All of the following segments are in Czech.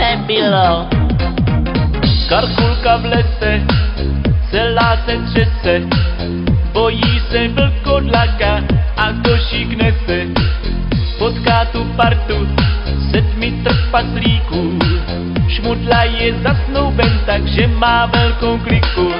nebylo. Karkulka v lese, celá se třese, bojí se vlkodlaka a košík nese. Potká tu partu 7 trpaslíků, šmudla je zasnouben, takže má velkou kliku.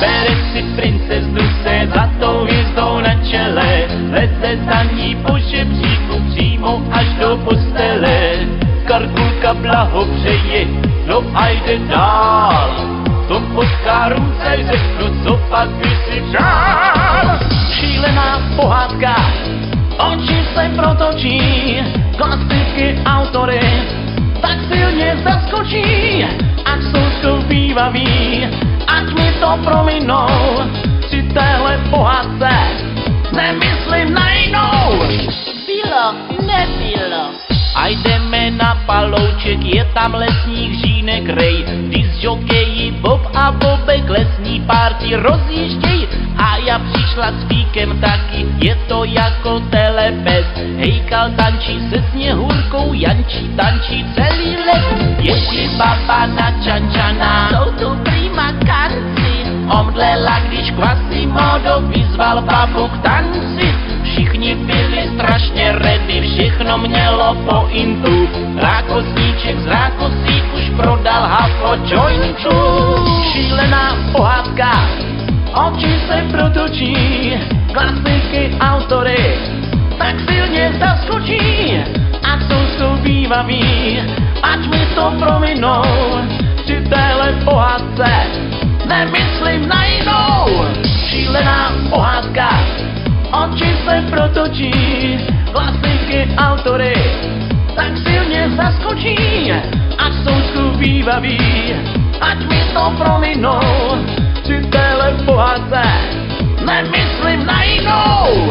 Bere si princeznu se zlatou hvězdou na čele, leze za ní po žebříku přímo až do postele. Karkulka blahopřeje, no a jde dál, to potká ruce řeknu, co pak by si přál. Šílená pohádka, oči se protočí, klasiky autory tak silně zaskočí, ať jsou zkoupívaví, ať mi to prominou, při téhle pohádce nemyslím na jinou. Bylo, nebylo. A jdeme na palouček, je tam lesních žínek rej, kdy z žokejí Bob a Bobek lesní párty rozjížděj. A já přišla s Fíkem taky, je to jako telepes. Hejkal tančí se Sněhurkou, Jančí tančí celý les. Ježí baba na Čančana, Jsou tu prima kanci, omdlela, když Quasimodo vyzval babu k tanci. Všichni byli strašně ready, všechno mělo pointu. Rákosníček z rákosí už prodal hafo jointů. Šílená pohádka, oči se protočí, klasiky autory tak silně zaskočí, ať jsou zkoupívaví, ať mi to prominou, při téhle pohádce nemyslím na jinou. Šílená pohádka, oči se protočí, klasiky autory tak silně zaskočí, ať jsou zkoupívaví, ať mi to prominou, při téhle pohádce nemyslím na jinou.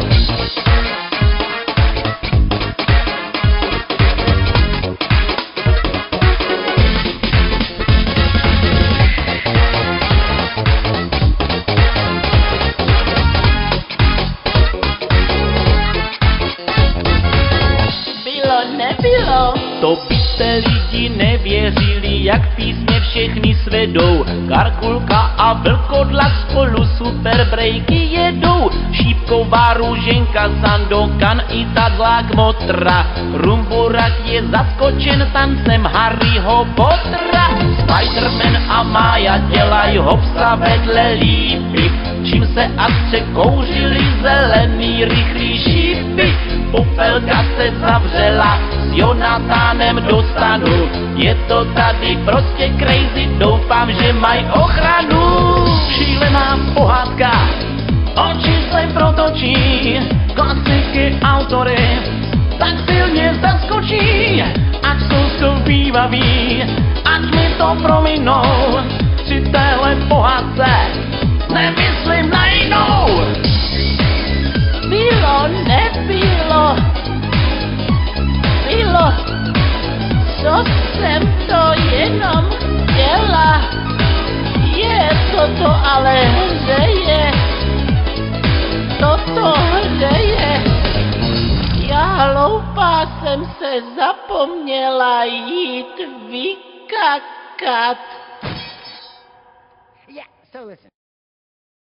Nebylo. To byste lidi nevěřili, jak písně všechny svedou. Karkulka a vlkodlak spolu super breaky jedou. Šípková růženka, Sandokan i tadlák Motra. Rumburak je zaskočen tancem Harryho Pottera. Spiderman a Mája dělají hopsa vedle lípy, čím se akce kouřily zelený rychlý šípy. Popelka se zavřela, s Jonatánem do stanu. Je to tady prostě crazy, doufám, že mají ochranu. Šílená pohádka, oči se protočí, klasiky autory tak silně zaskočí, ať jsou zkoupívaví, ať mi to prominou, při téhle pohádce nemyslím na jinou. Bylo, nebylo. Bylo, co jsem to jenom chtěla. Je toto ale hřeje, toto hřeje. Já hloupá jsem se zapomněla jít vykakat. Yeah, so listen.